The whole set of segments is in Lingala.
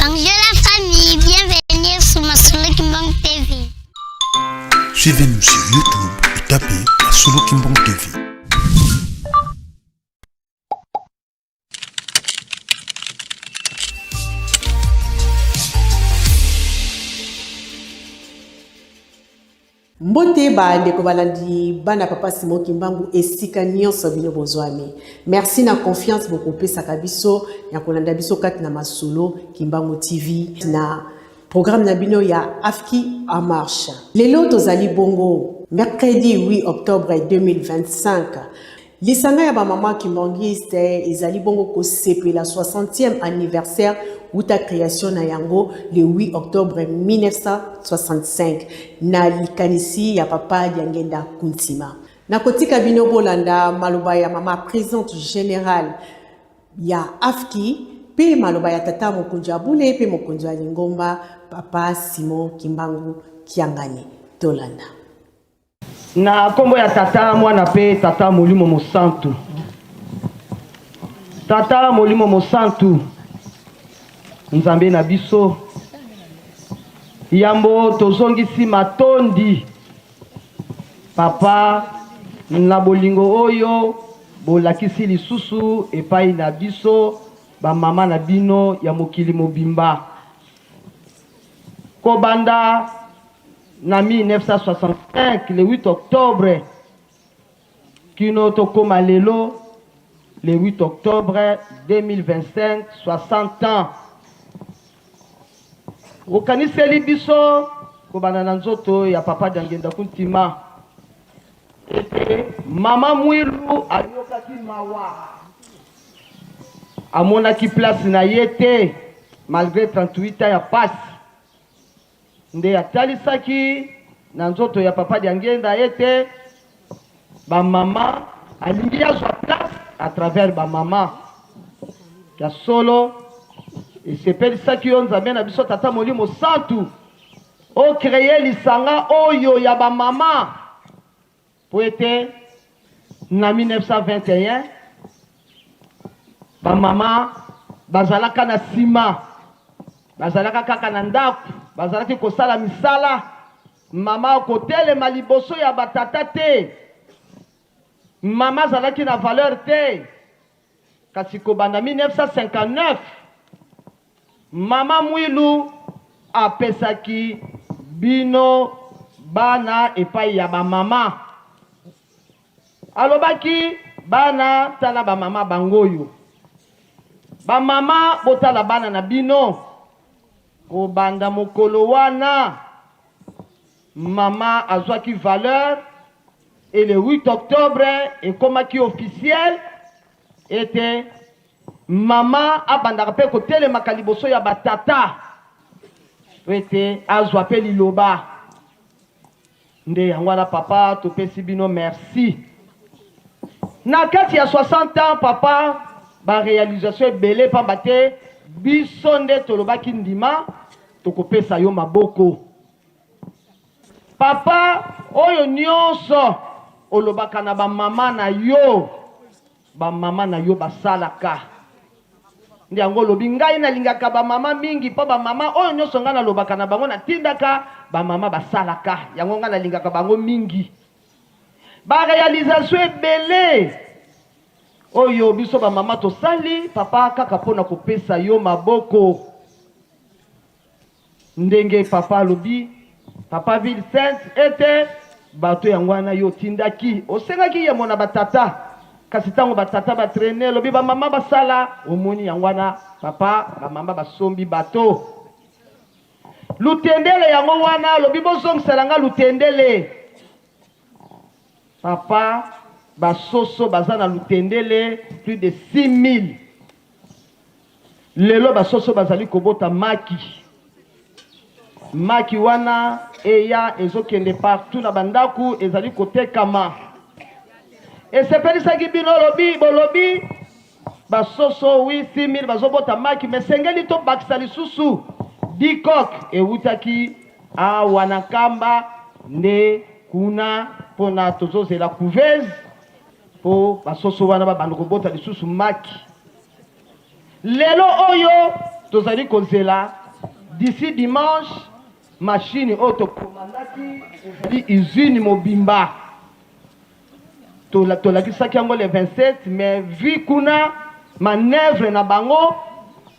Bonjour la famille, bienvenue sur Masolo Kimbang TV. Suivez-nous sur YouTube et tapez Masolo Kimbang TV. Mbote ba ndeko balandi bana papa Simon Kimbangu esika nyonso bino bozwami. Merci na confiance beaucoup pesaka biso ya kolanda biso kati na Masolo Kimbangu TV na programme na bino ya Afki en marche. Lelo tozali bongo mercredi 8 octobre 2025. Lisanga ya ba mama kimbangiste ezali bongo ko sepela 60e anniversaire Uta création na yango le 8 octobre 1965 na likanisi ya papa Diangenda Kuntima. Na kotika bino bolanda maloba ya mama présidente générale ya Afki pe maloba ya tata mokonzi abule pe mokonzi Lingomba papa Simon Kimbangu Kiangani tolanda. Na kombo ya tata mwana pe tata Molimo Mosantu. Tata Molimo Mosantu Nzambe na biso yambo tozongisi matondi papa na bolingo oyo bolakisi lisusu epai na biso ba mama na bino ya mokili mobimba kobanda na 1965 le 8 octobre kino tokoma lelo le 8 octobre 2025 60 ans okaniseli biso kobana na nzoto ya papa Diangenda Kuntima mama Mwilu ayokaki mawa amonaki place na yete malgré 38 ans ya passe nde atalisaki na nzoto ya papa Diangenda yete ba mama alingi azwa place à travers ba mama ya solo et c'est pour ça que on zamena biso tata Molimo Santu o créer lisanga oyo ya ba mama pour être na 1921 ba mama bazalaka na sima bazalaka kaka na ndaku bazalaki kosala misala mama kotele maliboso ya batata te mama zalaki na valeur te kasi kobanda 1959 mama Mwilu apesaki bino bana epai ya ba mama alobaki bana tala ba mama bangoyo ba mama botala bana na bino kobanda mokolo wana mama azwaki valeur et le 8 octobre ekomaki officiel était mama abandaka pe kotelemaka liboso ya batata ete azwa pe liloba nde yango wana papa topesi bino merci na kati ya 60 ans papa ba réalisation ebele pamba te biso nde tolobaki ndima tokopesa yo maboko papa oyo nyonso olobaka na ba mama na yo basalaka ndi yango lobi ngai nalingaka ba mama mingi pa ba mama oyo nyonso nga nalobaka na bango natindaka ba mama basalaka yango nga nalingaka bango mingi ba réalisation ebele oyo biso ba mama tosali papa kaka pona kopesa yo maboko ndenge papa lobi papa Vincent ete bato yango wana yo tindaki osengaki yemo na batata kasi tango batata batraîner lobi ba mama basala omoni yango wana papa ba mama basombi bato lutendele yango wana lobi bozongisela nga lutendele papa basoso baza na lutendele plus de 6000 lelo basoso bazali kobota maki wana eya ezokende partout na bandaku ezali kotekama esepelisaki bino bolobi basoso 6000 bazobota maki mesengeli to bakisa lisusu dikok ewutaki awa na kamba nde kuna pona tozozela couveuse po basoso wana babanda kobota lisusu maki lelo oyo tozali kozela d'ici dimanche machine oyo tokomandaki ezali usine mobimba tolakisaki yango le 27 mais vu kuna manœuvre na bango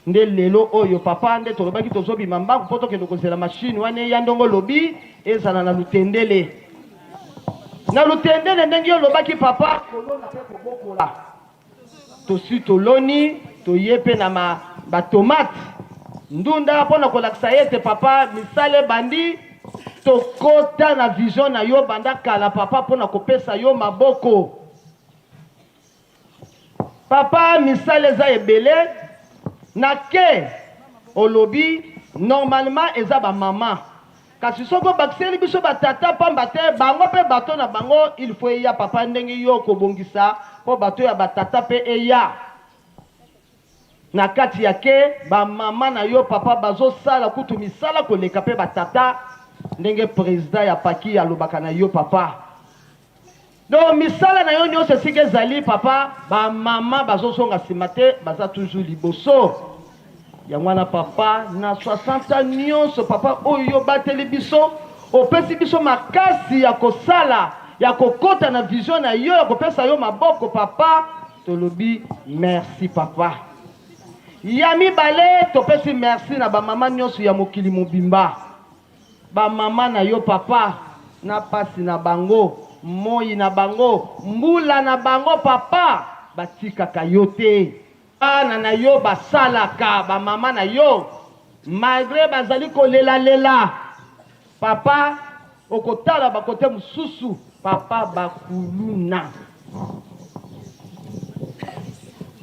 nde lelo oyo papa nde tolobaki tozobima mbangu mpo tokende kozela machine wana eya ndongo lobi ezala na lutendele ndenge olobaki papa kolona mpe kobokola tosi toloni toye mpe na batomate ndunda mpona kolakisa ete papa misala ebandi tokota na vision na yo banda kala papa mpona kopesa yo maboko papa misala eza ebele na ke olobi normalement eza bamama kasi soko bakiseli biso batata pamba te bango mpe bato na bango il faut eya papa ndenge yo kobongisa mpo bato ya batata mpe eya na kati ya ke bamama na yo papa bazosala kutu misala koleka mpe batata ndenge président ya paki alobaka na yo papa donc misala na yo nyonso esika ezali papa bamama bazosonga nsima te baza toujours liboso yango wana papa na 60 nyonso papa oyo bateli biso opesi biso makasi ya kosala ya kokota na vision na yo ya kopesa yo maboko papa tolobi merci papa ya mibale topesi merci na bamama nyonso ya mokili mobimba bamama na yo papa na pasi na bango moi na bango mbula na bango papa batikaka yo te bana na yo basalaka bamama na yo malgré bazali kolela papa okotala bakote mosusu papa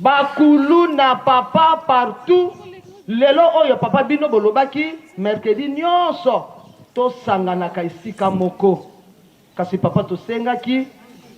bakuluna papa partout lelo oyo papa bino bolobaki mercredi nyonso tosanganaka esika moko kasi papa tosengaki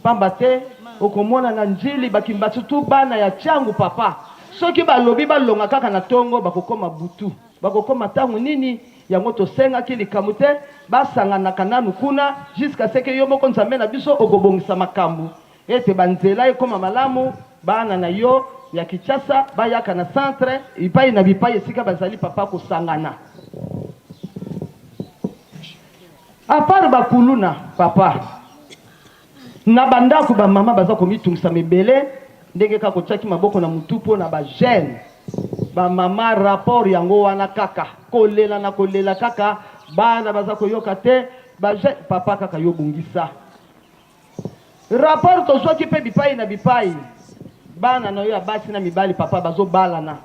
pamba te okomona na njili bakimbatu tu bana ya changu papa soki balobi balonga kaka na tongo bakokoma butu bakokoma tangu nini yango tosengaki likambo te basanganaka nanu kuna jusqu'à ce que yo moko nzambe na biso okobongisa makambo ete banzela ekoma malamu bana na yo ya Kinshasa bayaka na centre ipai na bipai esika bazali papa kosangana apart bakuluna papa na bandako bamama baza komitungisa mebele ndenge kaka kotiaki maboko na mutu mpo na bagene bamama rapport yango wana kaka kolela kaka bana baza koyoka te bagene papa kaka yobungisa rapport tozwaki mpe bipai na bipai bana na yo ya basi na mibali papa bazobalana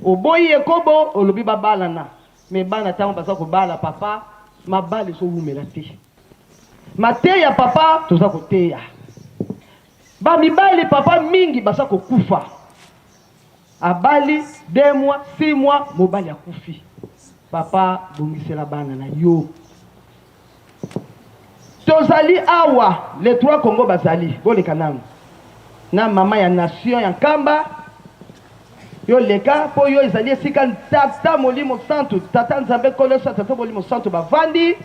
oboyi ekobo olobi babalana me bana ntango baza kobala papa mabali ezowumela te mateya papa toza koteya bamibali papa mingi baza kokufa abali 2 mois 6 mois mobali akufi papa bongisela bana na yo tozali awa les 3 Congo bazali boleka nanu na mama ya nation ya nkamba yo leka po yo ezali esika tata molimo santo tata nzambe kolosa tata molimo santo bavandi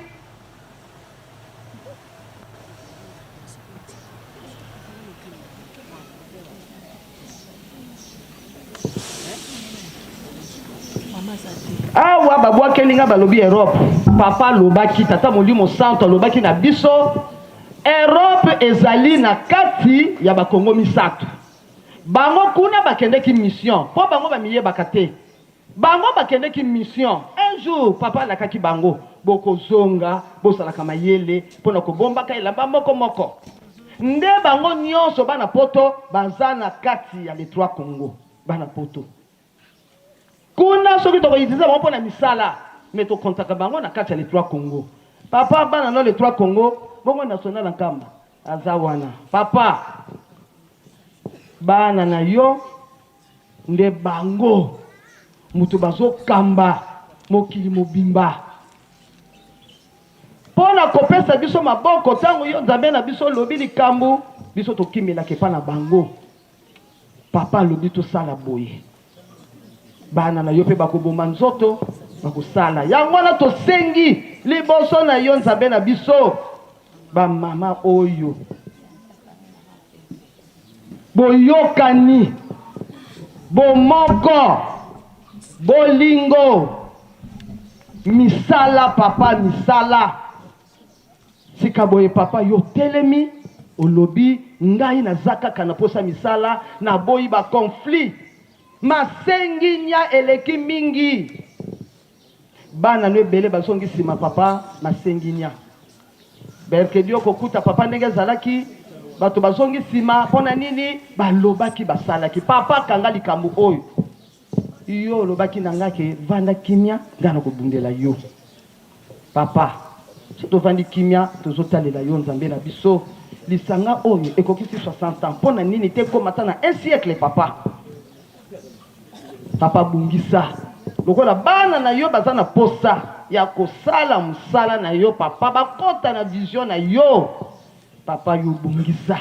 awa babwakelinga balobi Europe papa lobaki tata molimo santo alobaki na biso Europe ezali na kati ya bakongo misato bango kuna bakendeki mission po bango bamiyebaka te bango bakendeki mission un jour papa alakaki bango bokozonga bosalaka mayele mpona kobombaka elamba moko nde bango nyonso bana poto baza na kati ya les 3 Congo bana poto kuna soki tokoyitiza bango mpona misala me tokontaka bango na kati ya les 3 Congo papa bana no les 3 Congo bongo national na nkamba aza wana papa bana na yo nde bango mutu bazokamba mokili mobimba mpona kopesa biso maboko ntango yo nzambe na biso lobi likambo biso tokimelaka epa na bango papa lobi tosala boye bana na yo mpe bakoboma nzoto bakosala yango wana tosengi liboso na yo nzambe na biso bamama oyo boyokani bomoko bolingo misala papa misala sikaboye papa yo telemi olobi ngai nazaka kana posa misala na boyi ba conflit masenginya eleki mingi bana no ebele bazongi sima papa masenginya berke dio kokuta papa ndenge zalaki bato bazongi sima pona nini balobaki basalaki papa kanga likambo oyo yo lobaki nanga ke vanda kimia ngana kobundela yo papa to vandi kimia tozotalela yo nzambe na biso lisanga oyo ekokisi 60 ans pona nini te komata na 1 siècle papa papa bungisa lokola bana na yo baza na posa ya kosala musala na yo papa bakota na vision na yo papa yo bungisa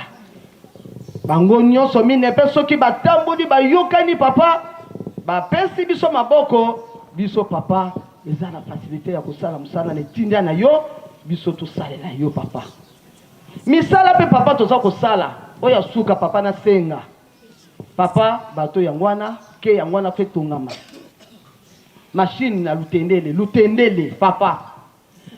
bango nyonso mine pe soki batamboli bayokani papa bapesi biso maboko biso papa eza na facilité ya kosala musala na tindia na yo biso tosalela yo papa misala pe papa toza kosala oya suka papa na senga papa bato yangwana ke yangwana fe tongama machine na lutendele papa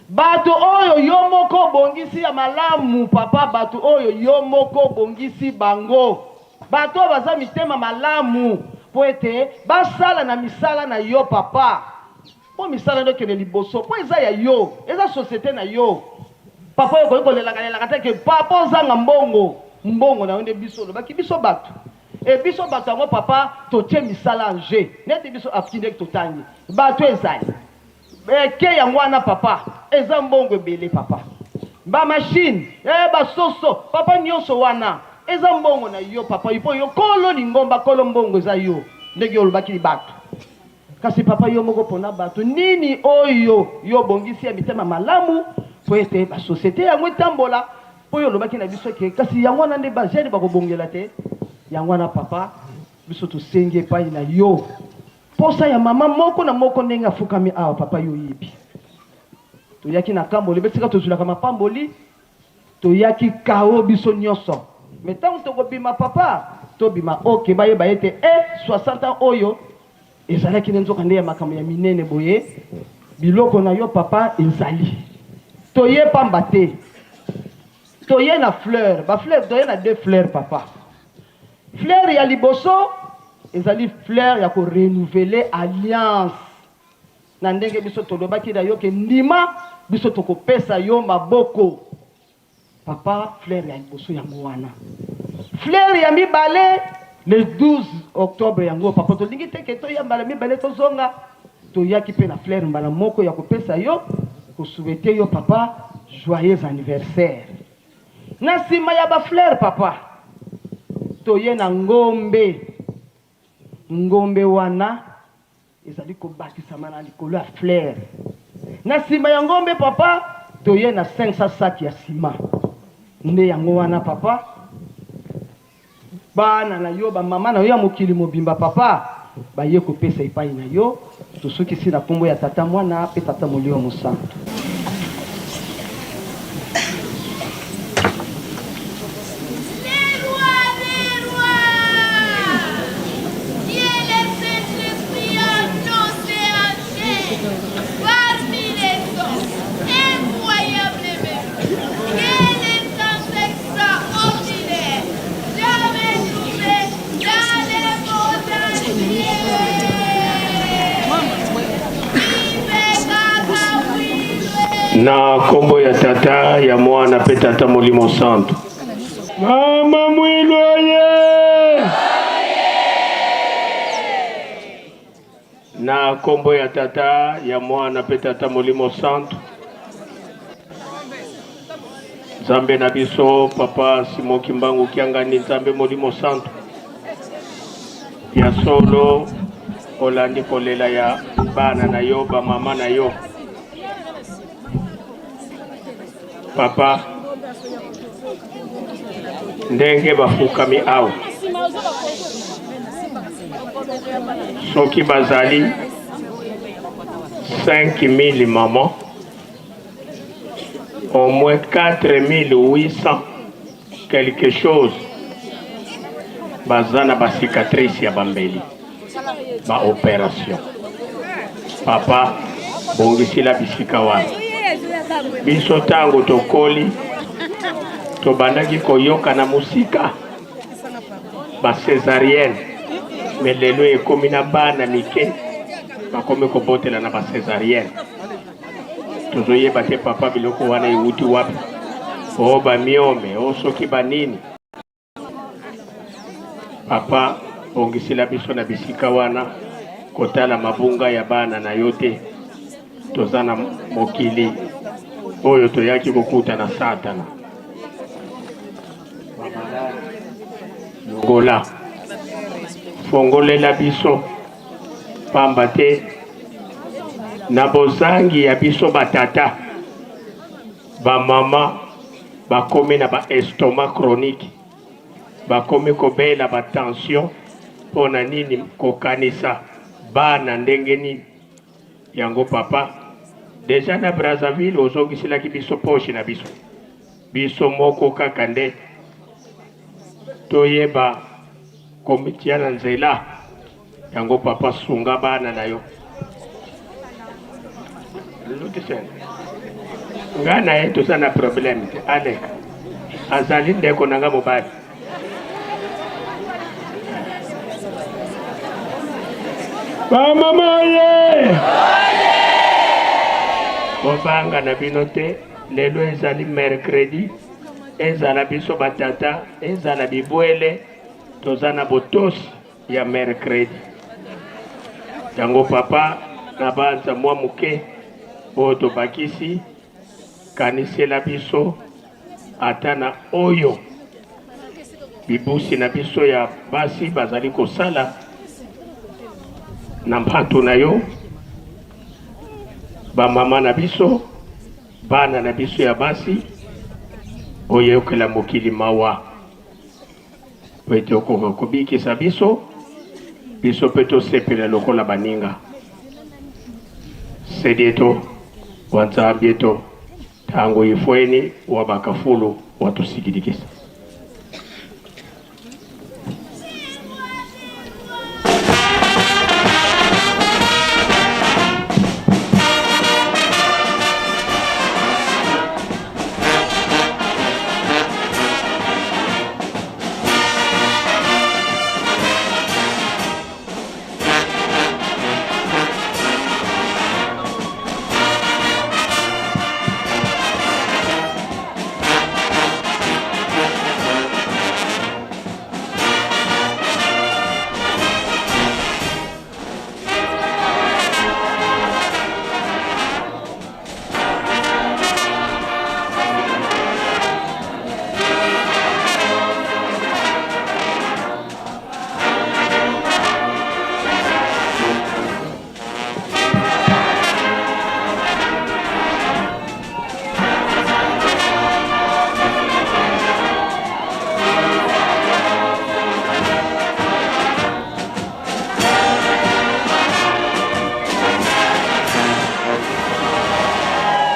bato oyo yo moko bongisi ya malamu papa bato oyo yo moko bongisi bango bato baza mitema malamu po ete basala na misala na yo papa po misala ndo kene liboso po eza ya yo eza société na yo papa yo ko lelaka te ke papa ozanga mbongo na onde biso lobaki biso bato e biso bato yango papa totie misala anje neti biso afkinde totangi bato ezali ke yango wana papa eza mbongo ebele papa ba machine basoso papa nyonso wana eza mbongo na yo papa ipo yo kolo lingomba kolo mbongo eza yo ndenge olobaki bato kasi papa yo moko pona bato nini oyo yo bongisi ya mitema malamu po ete ba société yango etambola po yo olobaki na biso ke kasi yango wana nde bajene bakobongela te yango wana papa biso tosengi epai na yo posa ya mama moko na moko ndenge afukami awa papa yo yebi toyaki na kamboli besika tozulaka mapamboli toyaki kao biso nyonso me ntango tokobima papa tobima oke bayeba ete 60 ans oyo ezalaki nde nzoka nde ya makambo ya minene boye biloko na yo papa ezali toye pamba te toye na fleur bafleur toye na 2 fleurs papa fleur ya liboso ezali fleur ya ko renouveler alliance na ndenge biso tolobaki na yo ke ndima biso tokopesa yo maboko papa fleur ya liboso yango wana fleur ya mibale le 12 octobre yango papa tolingi teke toyambala mibale tozonga toyaki pe na fleur mbala moko ya kopesa yo kosouhaiter yo papa joyeux anniversaire na sima ya ba fleur papa toye na ngombe wana ezali kobakisama na likolo ya fleur na sima ya ngombe papa toye na 500 sac ya sima nde yango wana papa bana na yo bamama na yo ya mokili mobimba papa baye kopesa epai na yo tosukisi na kombo ya tata mwana pe tata molio mosantu. Na kombo ya tata ya mwana pe tata molimo santo. Mama mwiloye! Na kombo ya tata ya mwana pe tata molimo santo. Nzambe na biso papa Simon Kimbangu kiangani nzambe molimo santo. Ya solo olandi kolela ya bana na yo ba mama na yo. Papa ndenge bafukami awa soki bazali 5000 mamans au moins 4800 quelque chose bazana ba cicatrice ya bambeli ba opération. Papa bongisila bisika wana. Biso tango tokoli tobandaki koyoka na musika ba césarienne mais lelo ekomi na bana mike bakomi kobotela na ba césarienne. Tozoyeba te papa biloko wana ewuti wapi. O bamiome o soki banini. Papa bongisila biso na bisika wana kotala mabunga ya bana na yote tozana mokili oyo toyaki kokuta na satana ngola fongolela biso pamba te na bozangi ya biso batata bamama bakomi na ba estomac chronique bakomi kobela ba tension pona nini kokanisa bana ndenge nini yango papa deja na Brazzaville ozongisilaki biso poche na biso moko kaka nde toyeba komitia na nzela yango papa sunga bana na yo nga na ye toza na problème te alek azali ndeko nanga mobali bamama ye bobanga na bino te lelo ezali mercredi ezala biso batata ezala bibwele toza na botosi ya mercredi yango papa na banza mwa muke oyo tobakisi kanisela biso ata na oyo bibusi na biso ya basi bazali kosala na mpatu na yo bamama na biso bana na biso ya basi oyokela mokili mawa pete okoka kobikisa biso mpe tosepela lokola baninga sedi eto wa nzambe eto tango ifweni wa bakafulu watusikidikisa.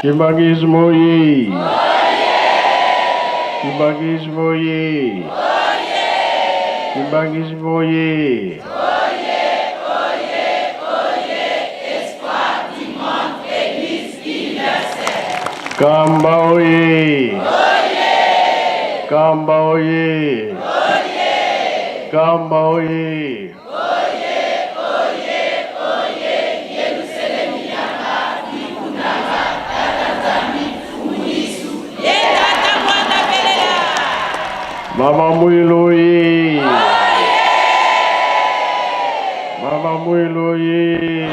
Kimbangismo ye. Kimbangismo ye. Kimbangismo ye. Espoir du monde, Église universelle. Kamba oye. Kamba oye. Kamba oye. Mama Mwilo ye. Mama Mwilo ye.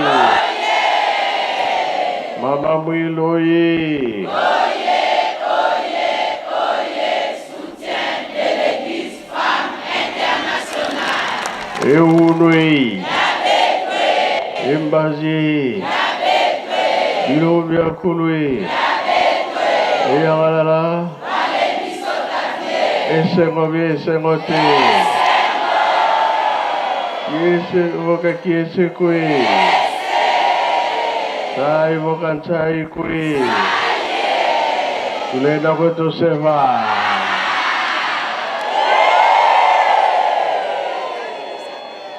Mama Mwilo ye. Soutien de l'Église Femme Internationale. Eunwe. Embazi. Bilobia kulwe. Eyagalala. Esengo bien, esengo te. Yese voka kiese kwe. Sai voka nchai kwe. Tulenda kwetu seva.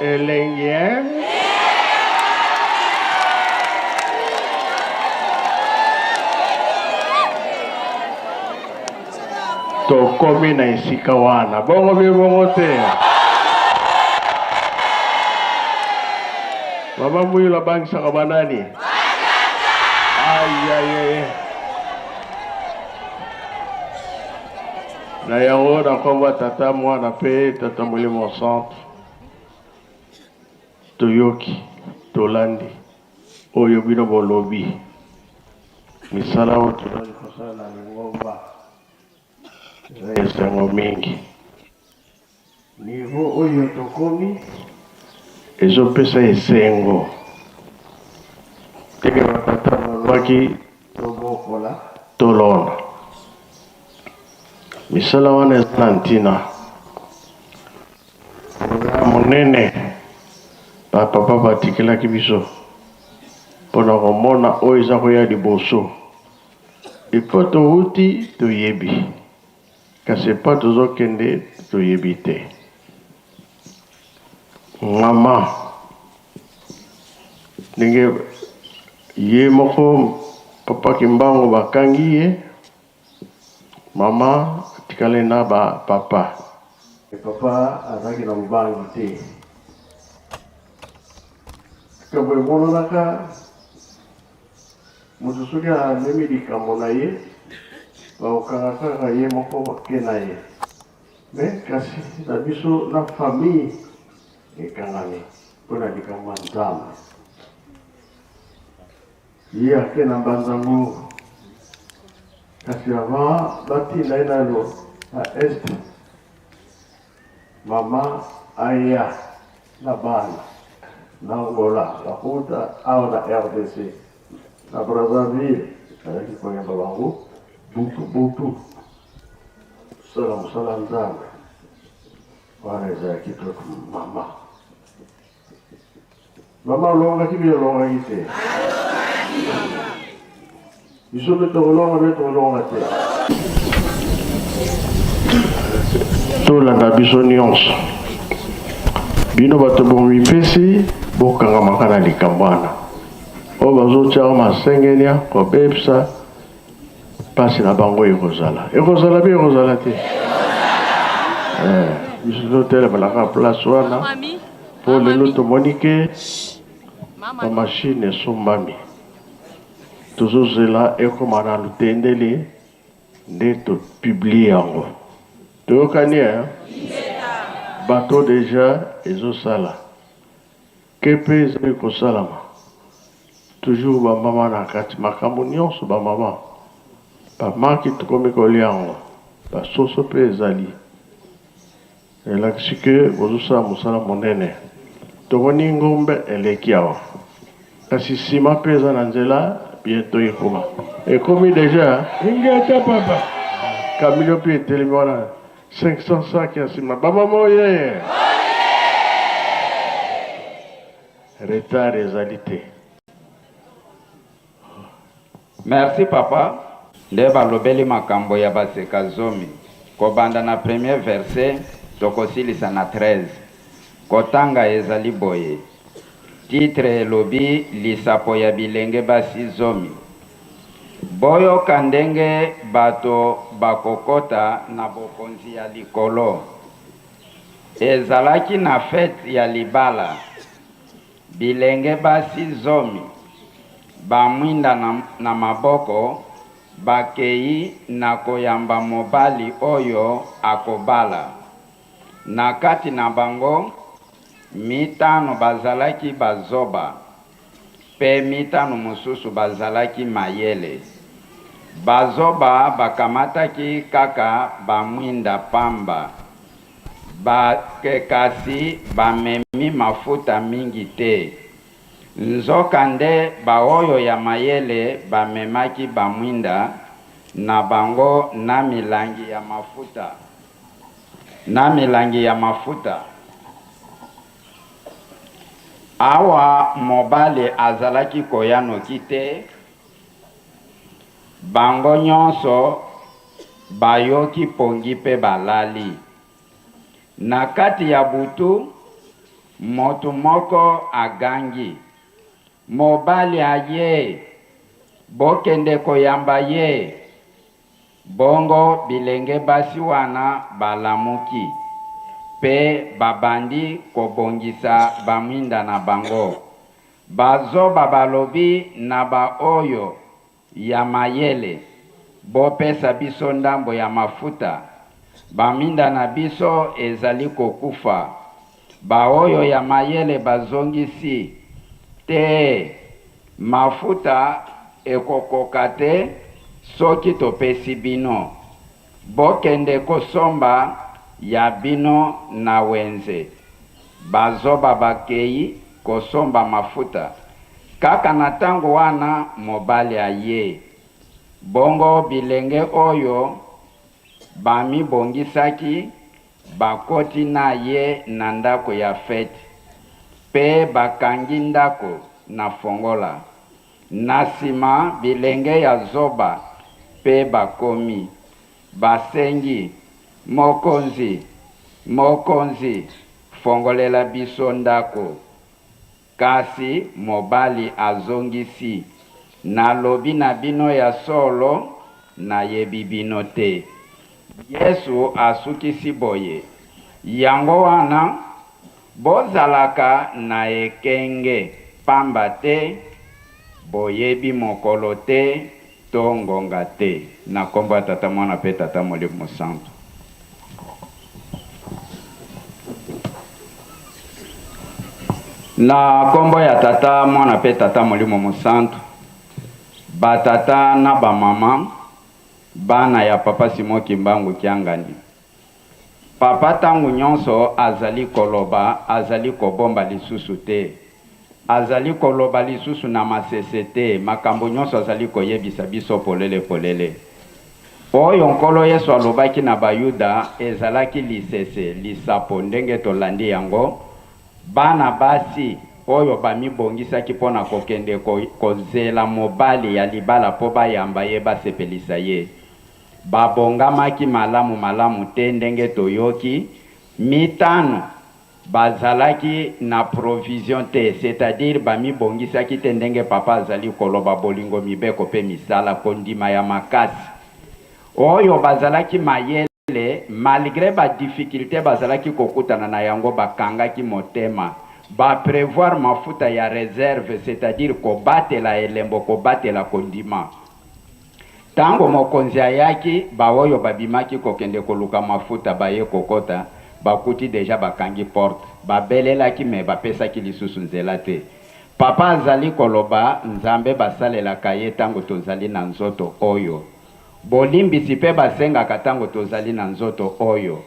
Elengien. tokomi na esika wana bongo bongo te mama muyu la bangisaka banani aye na yango nakomba tata mwana pe tata molimo centre toyoki tolandi oyo bino bolobi misala oyo tozali kosala na lingomba eza esengo mingi nivo oyo tokomi ezopesa esengo teke batata balobaki tobokola tolona misala wana eza na ntina monene bapapa batikelaki biso mpona komona oyo eza koya liboso epo touti toyebi kasi epa tozokende toyebi te mama ndenge ye moko papa Kimbangu bakangi ye mama atikale na papa papa azalaki na mobangi te kabo emonanaka moto soki amemi likambo na ye baokanga kaka ye moko bake na ye me kasi na biso na famille ekangami mpona likambo ya nzambe ye ake na mbanzango kasi avant batinda ye nalo na este mama aya na bana na Angola bakuta awa na RDC na Brazzaville azalaki koyamba bango butu sala mosala nzambe wana ezalaki toto mama olongaki bino olongaki te biso mpe tokolonga mpe tokolonga te tolanda biso nyonso bino bato bomipesi bokangamaka na likambo wana oyo bazotiaka masengenia kobebisa mpasi na bango ekozala mpe ekozala te biso totelemelaka place wana mpo lelo tomoni ke bamashine esombami tozozela ekoma na lutendeli nde topiblie yango toyokani bato deja ezosala ke mpe ezali kosalama toujours bamama na kati makambo nyonso bamama bamaki tokomi kolia yango basoso mpe ezali elakisi ke bozosala mosala monene tomoni ngombe eleki awa kasi nsima mpe eza na nzela bientôt ekomi deja ingeta papa kamilio mpe etelemi wana 500 sac ya nsima bamama oye retard ezali te. Merci papa nde balobeli makambo ya baseka zomi kobanda na premier verset tokosilisa na 13 kotanga ezali boye titre elobi lisapo ya bilenge basi zomi boyoka ndenge bato bakokota na bokonzi ya likolo ezalaki na fete ya libala bilenge basi zomi bamwinda na maboko bakei na koyamba mobali oyo akobala na kati na bango mitano bazalaki bazoba pe mitano mosusu bazalaki mayele bazoba bakamataki kaka bamwinda pamba bakekasi bamemi mafuta mingi te nzoka nde baoyo ya mayele bamemaki bamwinda na bango na milangi ya mafuta awa mobali azalaki koya noki te bango nyonso bayoki pongi pe balali na kati ya butu moto moko agangi mobali aye bokende koyamba ye bongo bilenge basi wana balamuki pe babandi kobongisa bamwinda na bango bazoba balobi na baoyo ya mayele bopesa biso ndambo ya mafuta baminda na biso ezali kokufa baoyo ya mayele bazongisi te mafuta ekokoka te soki topesi bino bokende kosomba ya bino na wenze bazoba bakei kosomba mafuta kaka na tango wana mobali aye bongo bilenge oyo bamibongisaki bakoti na ye na ndako ya fete pe bakangi ndako na fongola na nsima bilenge ya zoba pe bakomi basengi mokonzi fongolela biso ndako kasi mobali azongisi nalobi na bino ya solo nayebi bino te Yesu asukisi boye yango wana bozalaka na ekenge pamba te boyebi mokolo te to ngonga te na kombo ya tata mwana pe tata molimo santo. Na kombo ya tata mwana pe tata molimo mosantu batata na bamama bana ya papa Simon Kimbangu Kiangani papa tangu nyonso azali koloba azali kobomba lisusu te azali koloba lisusu na masese te makambo nyonso azali koyebisa biso polele oyo nkolo Yesu alobaki na bayuda ezalaki lisese lisapo ndenge tolandi yango bana basi oyo bamibongisaki mpona kokende kozela mobali ya libala po bayamba ye basepelisa ye babongamaki malamu te ndenge toyoki mitano bazalaki na provision te c'est-à-dire bamibongisaki te ndenge papa azali koloba bolingo mibeko pe misala kondima ya makasi oyo bazalaki mayele malgré ba difficulté bazalaki kokutana na yango bakangaki motema ba prévoir mafuta ya réserve c'est-à-dire kobatela elembo kobatela kondima tango mokonzi ayaki baoyo babimaki kokende koluka mafuta baye kokota bakuti deja bakangi porte babelelaki me bapesaki lisusu nzela te papa azali koloba nzambe basalelaka ye tango tozali na nzoto oyo bolimbisi pe basengaka tango tozali na nzoto oyo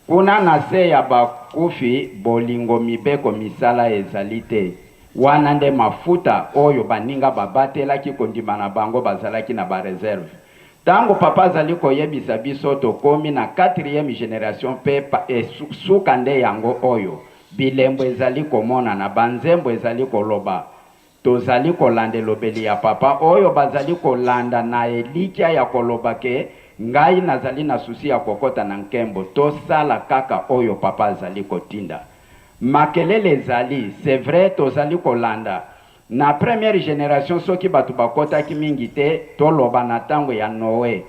kuna na se ya bakufi bolingo mibeko misala ezali te wana nde mafuta oyo baninga babatelaki kondima na bango bazalaki na bareserve tango papa azali koyebisa biso tokomi na 4e génération pe suka nde yango oyo bilembo ezali komona na banzembo ezali koloba tozali kolanda lobeli ya papa oyo bazali kolanda na elikia ya koloba ke ngai nazali na susi ya kokota na nkembo tosala kaka oyo papa azali kotinda makelele ezali c'est vrai tozali kolanda na première génération soki batu bakotaki mingi te toloba na tango ya Noé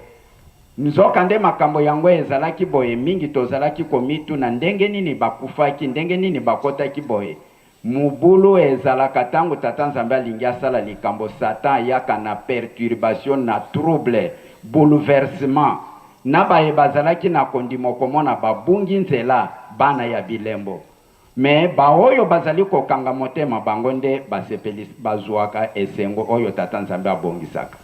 nzoka nde makambo yango ezalaki boye mingi tozalaki komitu na ndenge nini bakufaki ndenge nini bakotaki boye mubulu ezalaka tango tata nzambe alingi asala likambo satan yaka na perturbation na trouble bouleversement na baye bazalaki na kondimo komona babungi nzela bana ya bilembo me baoyo bazali kokanga motema bango nde basepeli bazuaka esengo oyo tata nzambe abongisaka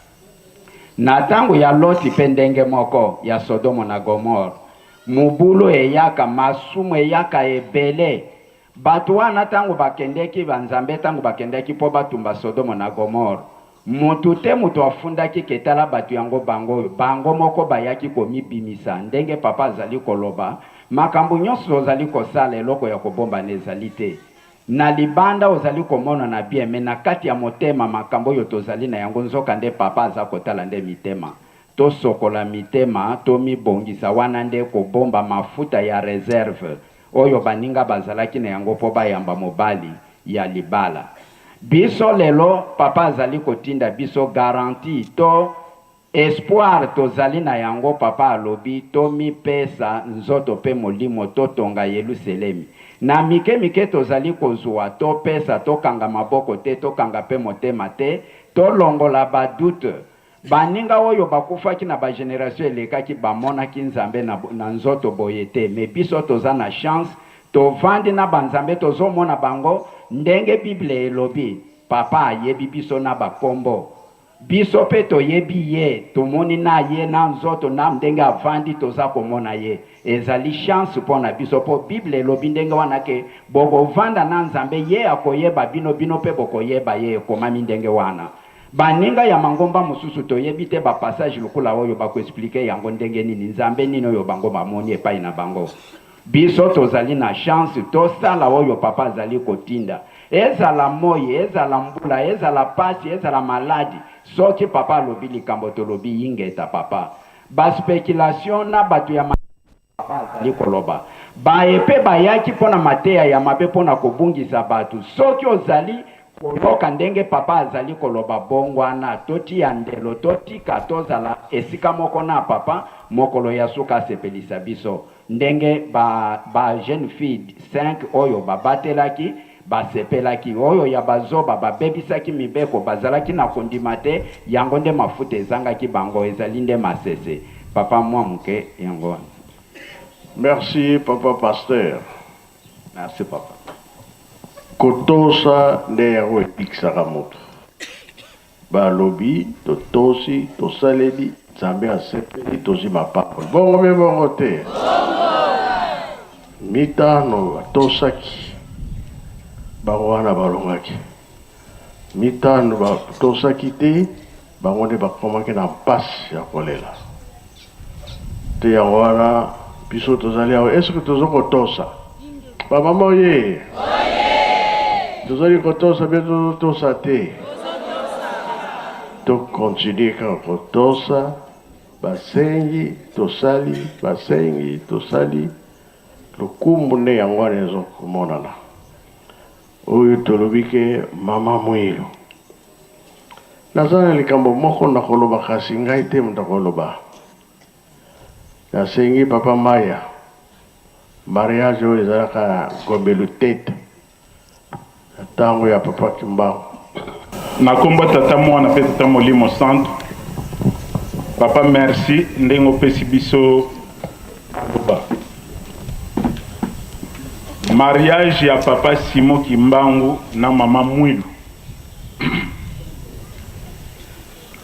na tango ya Loti pe ndenge moko ya Sodomo na Gomora mubulu eyaka masumu eyaka ebele batu wana tango bakendeki banzambe tango bakendeki po batumba Sodomo na Gomora mutu te mutu afundaki ketala batu yango bango moko bayaki komibimisa ndenge papa azali koloba makambo nyonso ozali kosala eloko ya kobomba nezali te na libanda ozali komona na bien me na kati ya motema makambo oyo tozali na yango nzoka nde papa aza kotala nde mitema tosokola mitema tomibongisa wana nde kobomba mafuta ya réserve oyo baninga bazalaki na yango po bayamba mobali ya libala biso lelo papa azali kotinda biso garantie to espoir tozali na yango papa alobi tomi pesa nzoto pe molimo totonga Yerusalemi. Na mike tozali kozwa to pesa tokanga maboko te tokanga pe motema te tolongola badute. Baninga oyo bakufaki na ba generation elekaki bamonaki nzambe na nzoto boye te. Me biso toza na chance tovandi na banzambe tozomona bango ndenge Bible elobi. Papa ayebi biso na bakombo. Biso pe toyebi ye tomoni na ye na nzoto na ndenge avandi toza komona ye. Ezali chance pona biso po Bible elobi ndenge wana ke bobo vanda na nzambe ye akoyeba bino pe bokoyeba ye komami ndenge wana. Baninga ya mangomba mususu toyebi te ba passage lukula oyo bako expliquer yango ndenge nini nzambe nino yo bango bamoni epai na bango. Biso tozali na chance tosala oyo papa azali kotinda. Ezala moye, ezala mbula, ezala pasi, ezala maladi. Soki papa lobi likambo tolobi yingeta papa. Ba speculation na batu ya papa azali koloba. Ba epe bayaki pona mateya ya mabe pona kobungisa batu. Soki ozali koloka ndenge papa azali koloba bongwana toti ya ndelo toti katozala esika moko na papa mokolo ya suka sepelisa biso. Ndenge ba jeune fille 5 oyo babatelaki basepelaki oyo ya bazoba babebisaki mibeko bazalaki na kondima te yango nde mafuta ezangaki bango ezali nde masese papa mwa muke yango. Merci papa pasteur. Merci papa. Kotosa nde yango epikisaka moto. Balobi totosi tosaleli nzambe asepeli tozi mapapoli bongo me bongo te. Mitano batosaki bango wana balongaki. Mitano batosaki te bango nde bakomaki na mpasi ya kolela. Te yango wana biso tozali awa eske tozokotosa bamama oye tozali kotosa bie tozotosa te tokontinue kaka kotosa basengi tosali basengi tosali lokumbu nde yango wana ezokomonana oyo tolobi ke mama Mwilu. Naza na likambo moko na koloba kasi ngai te muta koloba. Nasengi papa Maya mariage oyo ezalaka Gombelu tete ntango ya papa Kimbangu. Nakomba tata mwana pe tata molimo santo. Papa merci ndenge opesi biso mariage ya papa Simon Kimbangu na mama Mwilu.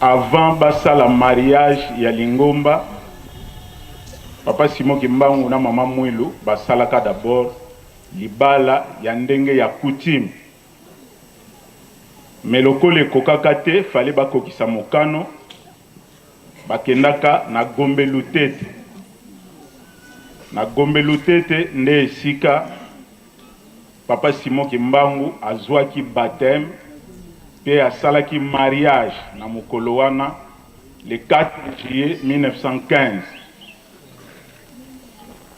Avant basala mariage ya Lingomba, papa Simon Kimbangu na mama Mwilu basalaka d'abord libala ya ndenge ya coutume. Mais lokole kokaka te fallait bakokisa mokano bakendaka na Gombelu tete. Na Gombelu tete nde esika papa Simon Kimbangu azwaki baptême pe asalaki mariage na mokolo wana le 4 juillet 1915.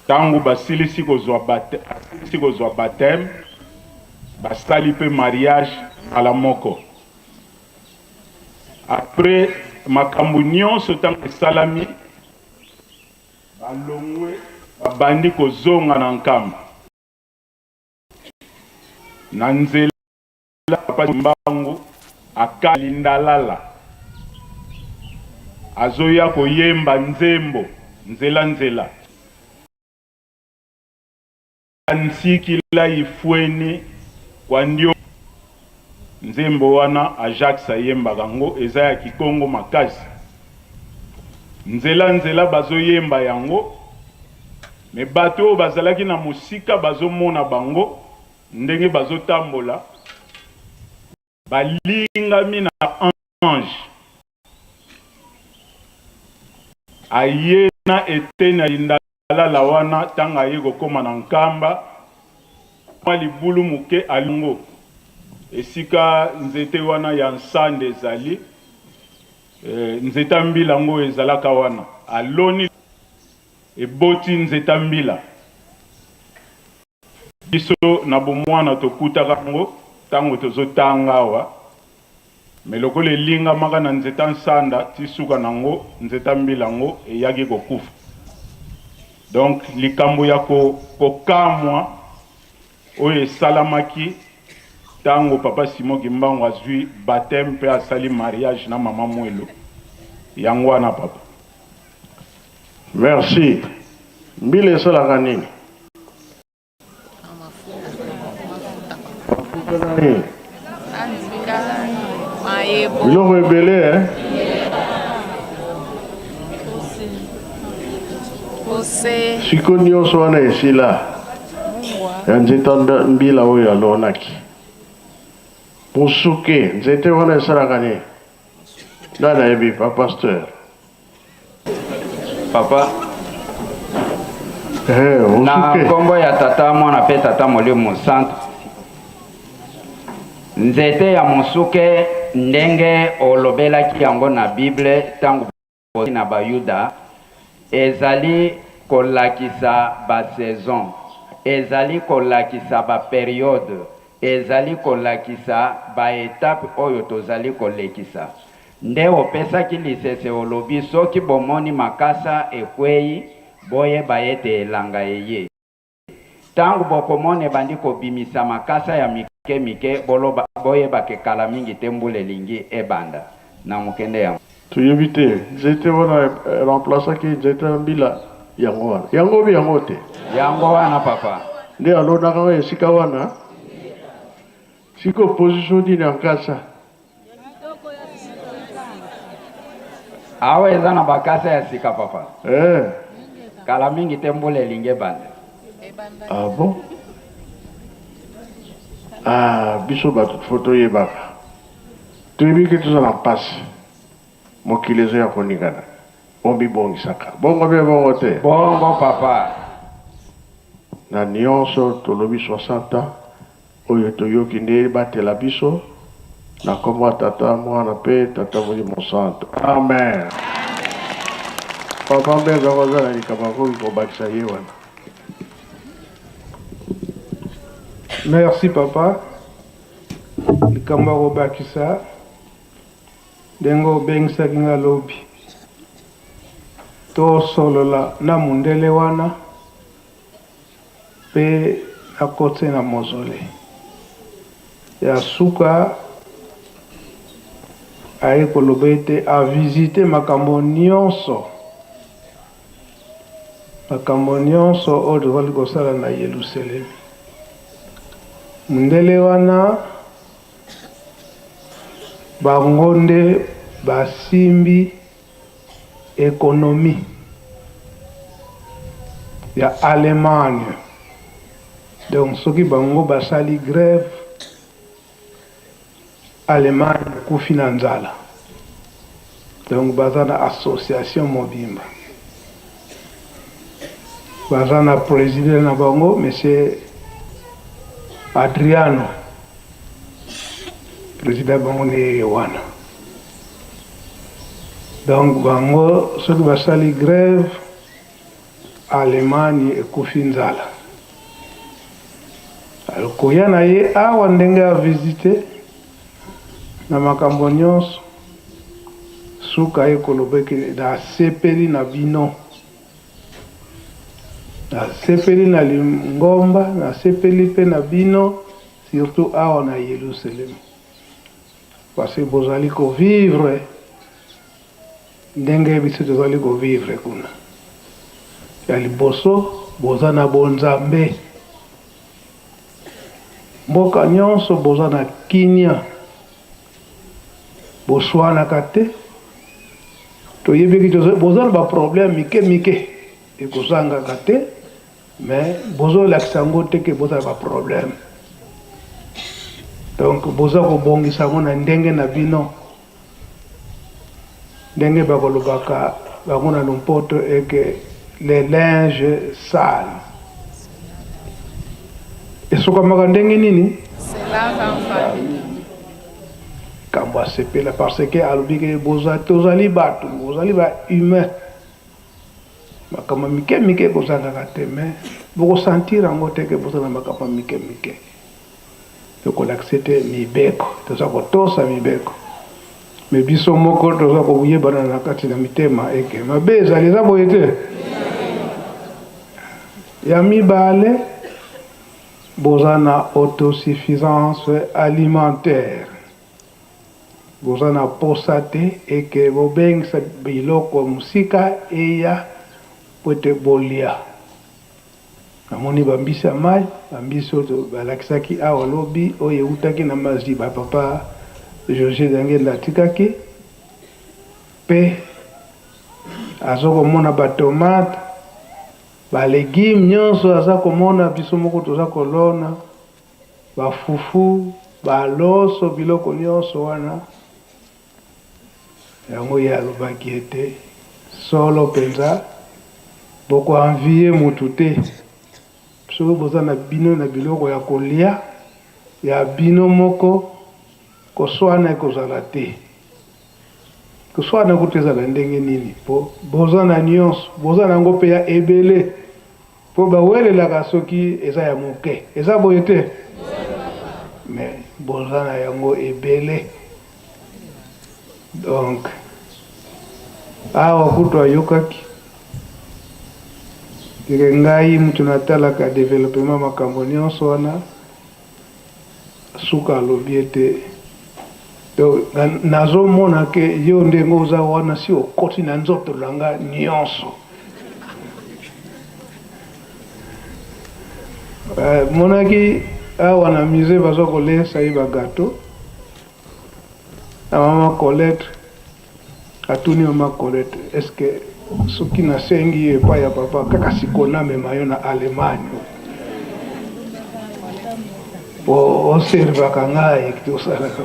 Tango basilisi kozwa baptême basali pe mariage à la moko. Après makambo nyonso tango esalami balongwe babandi kozonga na nkamba. Na nzela papa Kimbangu akalindalala azoya koyemba nzembo nzela ansikila ifweni kwa ndio nzembo wana Ajax ayemba gango eza ya Kikongo makasi nzela bazoyemba yango me bato bazalaki na musika bazomona bango ndenge bazotambola balingami na ange ayena etena indala wana tanga yego koma na nkamba libulu muke alungo esika nzete wana ya nsande ezali nzeta mbila ngo ezalaka wana aloni eboti nzeta mbila biso na bomwana tokutaka ngo tango tozotanga awa mais lokola elingamaka na nzeta nsanda ti suka nango nzeta mbila yango eyaki kokufa. Donc likambo ya kokamwa oyo esalamaki tango papa Simon Kimbangu azwi baptême mpe asali mariage na mama Mwelo yango wana papa. Merci. Mbila esalaka nini? Biloko ebele, hein? Siko nyonso wana esila ya nzeta mbila oyo alonaki. Musuke, nzete wana esalaka nini? Nana yebi, pa pasteur. Papa, na musuke. kombo ya tata mwana pe tata Molimo Santo. Nzete ya musuke ndenge olobelaki yango na Bible tangu na Bayuda ezali kolakisa ba saison, ezali kolakisa ba periode, ezali kolakisa ba étape oyo tozali kolekisa. Nde opesaki lisese olobi soki bomoni makasa ekwei boye bayete elanga eye. Tangu bokomone bandi kobimisa makasa ya mike mike boloba boye bakekala mingi tembule lingi ebanda na mukende ya. Tuyebi te, nzete wana remplaçaki nzete mbila yango wana. Yango bi yango te. Yango wana papa. Nde alonaka esika wana. Siko position dini ankasa. Awe eza na bakasa ya sika papa. Kala mingi tembule lingi banda. Ah bon? Ah, biso batu photo yebaka. Tuyebi ke tuzana passe. Mokilezo ya koningana. Ombi bongi saka. Bongo be bongo te. Bongo papa. Na nyonso tolobi 60 ans. Oyo toyoki nde batela biso. Na kombo tata mwana pe tata Molimo Santo. Amen. Papa mbe zakoza na likabako ikobakisa ye wana. Merci papa. Likamba kobakisa. Dengo bengisa kinga lobi. To solola na mundele wana. Pe na kote na mozole. Ya suka aye kolobete a visiter makambo nyonso. Makambo nyonso oyo tozali kosala na Yerusalemi. Mundele wana bangonde basimbi économie ya Allemagne. Donc soki bango basali grève Allemagne kufi na nzala. Donc baza na association mobimba. Baza na président na bango monsieur Adriano. Président bango ne wana. Donc bango soki basali grève Allemagne ekufi nzala. Alors koya na ye awa ndenge a visiter na makambo nyonso suka ye kolobeki na sepeli na bino. Na sepeli na lingomba, na sepeli pe na bino, surtout awa na Yerusalem. Parce que bozali ko vivre ndenge biso tozali ko vivre kuna. Ya liboso boza na bonzambe. Mboka nyonso boza na kinya. Boswana kate. Toyebi ki boza na ba problème mike ekozanga kate. Mais bozo laksango teke boza ba problème. Donc boza ko bongisa ngona ndenge na bino. Ndenge ba kolobaka bangona lompoto eke les linges sales. Et ce qu'on m'a ndenge nini? C'est là en famille. Kamba sepela parce que alobike boza tozali batu, bozali ba humain. Makama mike kozanga kateme, boko sentir ango teke bozana makama mike. Yoko l'accepter mibeko, toza ko tosa mibeko. me biso moko toza koyebana na kati na mitema eke mabe ezali eza boye te ya mibale boza na autosuffisance alimentaire boza na posa te eke bobengisa biloko mosika eya po ete bolia namoni bambisi ya mai bambisi oyo balakisaki awa lobi oyo eutaki na mazwi bapapa José Dangenda atikaki mpe aza komona batomate balégume nyonso aza komona biso moko toza kolona bafufu baloso biloko nyonso wana yango ye alobaki ete solo mpenza bokoanvie mutu te soki boza na bino na biloko ya kolia ya bino moko koswana ekozala te koswana kutu ezala ndenge nini mpo boza na nyonso boza nango mpe ya ebele mpo bawelelaka soki eza ya moke eza boye te me boza na yango ebele donc awa kutu ayokaki keke ngai mutu natalaka developema makambo nyonso wana suka alobi ete nazomona ke yo ndenge oza wana si okoti na nzoto nanga nyonso monaki awa na musée baza kolesa ye bagato na mama Colette atuni mama Colette est-ce que soki nasengi ye epai ya papa kaka siko namema yo na Allemagne po oservaka ngai tosalaka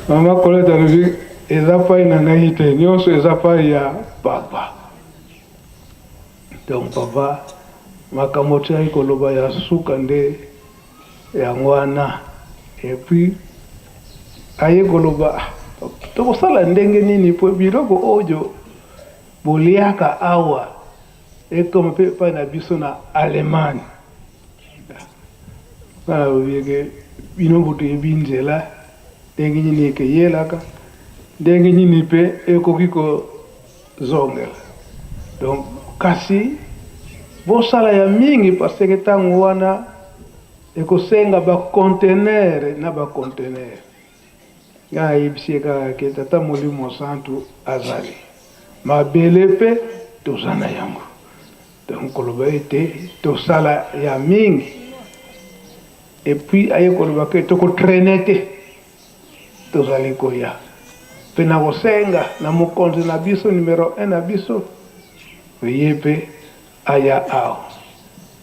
mama Colette alobi eza pai na ngai te nyonso eza pai ya papa donc papa makambo tiaki koloba ya suka nde yango wana epuis aye koloba tokosala ndenge nini po biloko oyo boliaka awa ekoma mpe epai na biso na Allemagne wana lobieke bino butu yebi nzela ndenge nini ekeyelaka ndenge nini mpe ekoki kozongela donc kasi bosala ya mingi parce que ntango wana ekosenga bacontener na bacontener ngai ayebisi kaka ke tata molimo santu azali mabele mpe toza na yango donc koloba ete tosala ya mingi epuis aye koloba ke tokotraine te tozali koya mpe na kosenga na mokonzi na biso numero 1 na biso oye mpe aya awa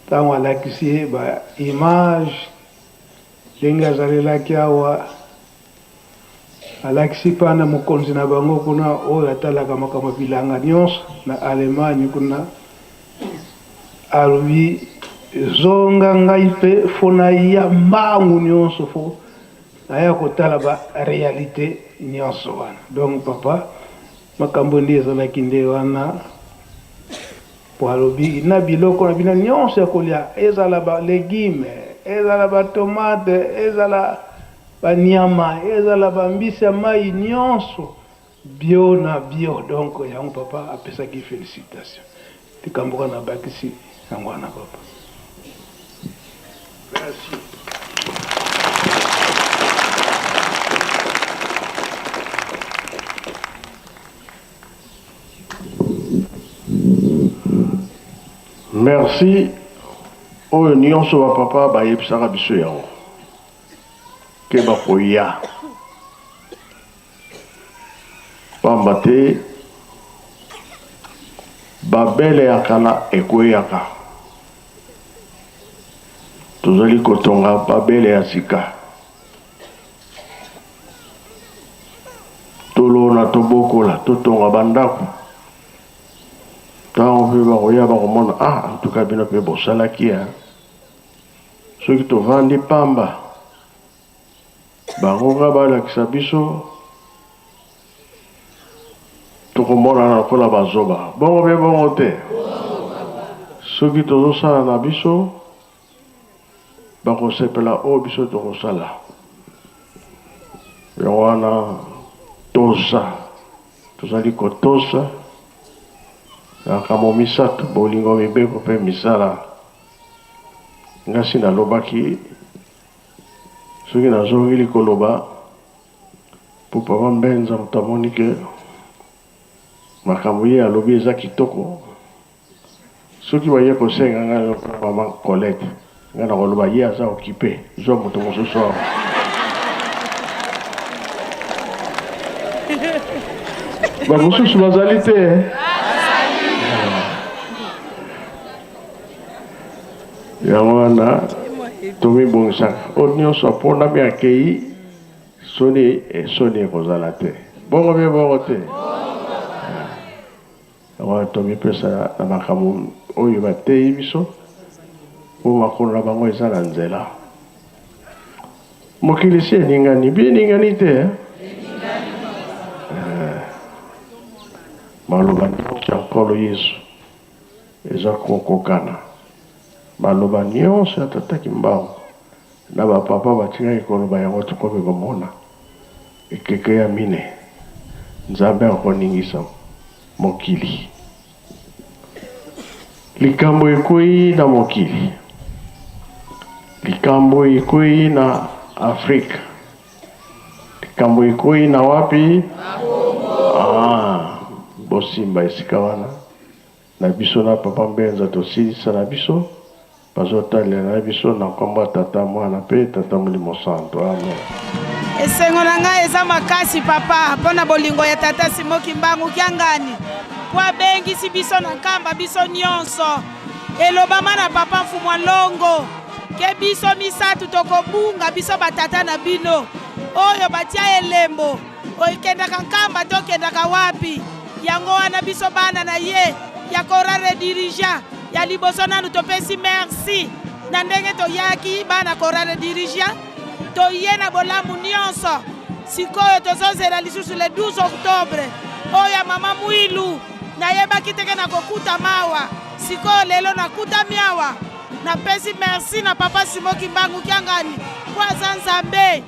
ntango alakisi ye baimage ndenge azalelaki awa alakisi mpa na mokonzi na bango kuna oyo atalaka makambo bilanga nyonso na Allemagne kuna alobi zonga ngai mpe fo naya mbangu nyonso fo naya kotala barealité nyonso wana donc papa makambo nde ezalaki nde wana po alobi na biloko na bino nyonso ya kolia ezala balégume ezala batomate ezala banyama ezala bambisi ya mai nyonso bio na bio donc yango papa apesaki félicitation tikamboka na bakisi yango wana papa merci. Merci oyo nyonso bapapa bayebisaka biso yango ke bakoya pamba te babele ya kala ekweyaka tozali kotonga babele ya sika tolona tobokola totonga bandako ntango mpe bakoya bakomona en tout cas bino mpe bosalaki soki tovandi pamba bangoka balakisa biso tokomonana lokola bazoba bongo mpe bongo te soki tozosala na biso bakosepela oyo biso tokosala wana tosa tozali kotosa nakamo misato bolingo mibeko mpe misala ngasi nalobaki soki nazongeli koloba po papa Mbenza moto amoni ke makambo ye alobi eza kitoko soki baye kosenga nga mama Colette nga na koloba ye aza okipe zwa moto mosusu awa bamosusu bazali te yango wana tomibongisaka oyo nyonso aponami akei soni ekozala te bongo mpe bongo te yango wana tomipesa na makambo oyo bateyi biso po makolo na bango eza na nzela mokili si eningani bi eningani te maloba nyonso ya nkolo Yesu eza kokokana maloba nyonso ya tata Kimbangu na bapapa batikaki koloba yango tukomi komona ekeke ya mine Nzambe akoningisa mokili likambo ekwei na mokili likambo ekwei na Afrika likambo ekwei na wapi bosimba esika wana na biso na papa Mbenza tosilisa na biso bazotalela na biso na kombo tata mwana mpe tata Molimo Santo amen. Esengo na ngai eza makasi papa mpona bolingo ya tata Simon Kimbangu Kiangani po abengisi biso na nkamba biso nyonso elobama na papa Mfumwa Longo ke biso misato tokobunga biso batata na bino oyo batia elembo okendaka nkamba tokendaka wapi yango wana biso bana na ye ya korale dirigeant ya liboso nanu topesi merci na ndenge toyaki bana korale dirigeant toye na bolamu nyonso sikoyo tozozela lisusu le 12 octobre oyo mama Mwilu nayebaki teke na kokuta mawa sikoyo lelo nakuta miawa napesi merci na papa Simon Kimbangu Kiangani po aza Nzambe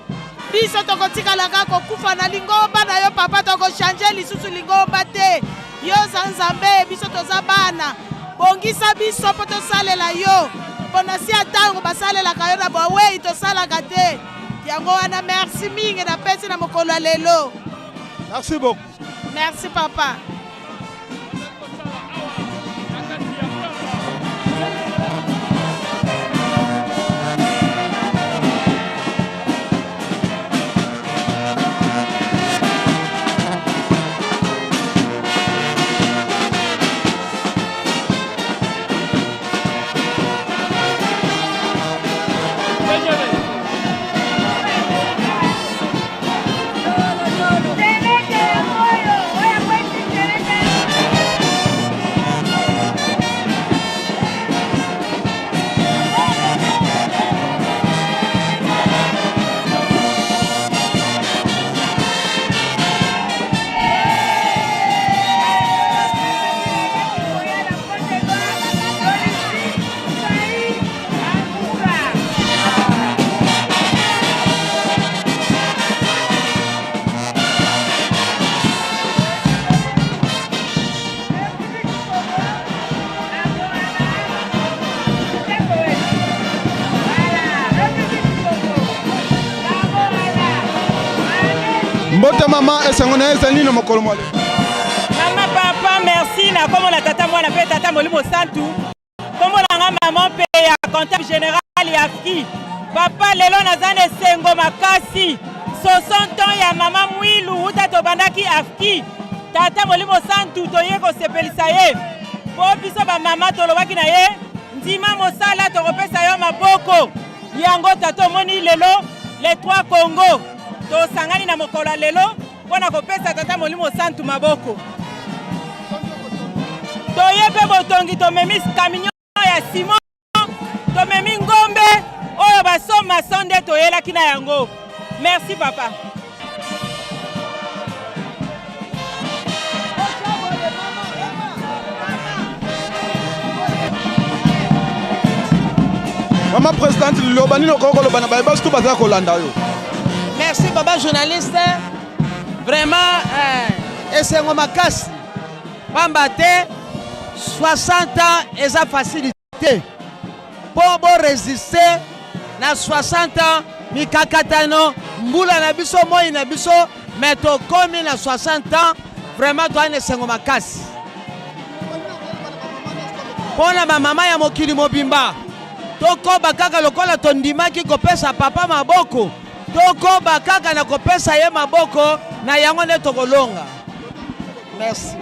biso tokotikalaka kokufa na lingomba na yo papa tokochange lisusu lingomba te yo za Nzambe biso toza bana bongisa biso po tosalela yo mpona si atango basalelaka yo na bawei tosalaka te yango wana merci mingi napesi na mokolo ya lelo. Merci beaucoup. Merci papa. Mbote mama esengo na ezali na mokolo mwale. Mama papa merci na komo na tata mwana pe tata Molimo Santu. Komo na nga maman pe ya comptable général ya Afki. Papa lelo nazane sengo makasi. 60 ans ya mama Mwilu uta tobandaki Afki. Tata Molimo Santu toye ko sepelisa ye. Po biso ba mama tolobaki na ye ndima mosala tokopesa yo maboko. Yango tato moni lelo les 3 Congo. Tosangani na mokolo lelo pona kopesa tata Molimo Santu maboko. Toye pe botongi tomemi camion ya Simon, tomemi ngombe oyo basoma sonde toyelaki na yango. Merci papa. Mama présidente lobani lokoko lobana baye basu baza kolanda yo. Merci papa journaliste. Vraiment, esengo makasi. Pamba te 60 ans eza facilité. Pour résister na 60 ans mikakatano mbula na biso moi na biso mais to komi na 60 ans vraiment to ane esengo makasi. Pona ba mama ya mokili mobimba. Tokoba kaka lokola tondimaki kopesa papa maboko. Tokoba kaka na kopesa ye maboko na yango nde tokolonga. Merci.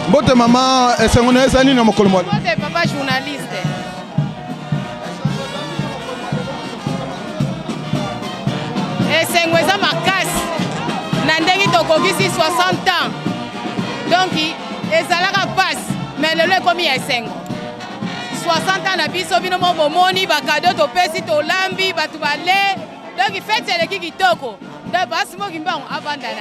Mbote mama esengo na ezali na mokolo mwale. Mbote papa journaliste. Esengo eza makasi na ndenge tokokisi 60 ans. Donc ezalaka pasi mais lelo ekomi ya esengo. 60 ans na biso bino mo bomoni bakado topesi tolambi batu bale. Donc fete eleki kitoko. Donc basi mo kimbango avanda na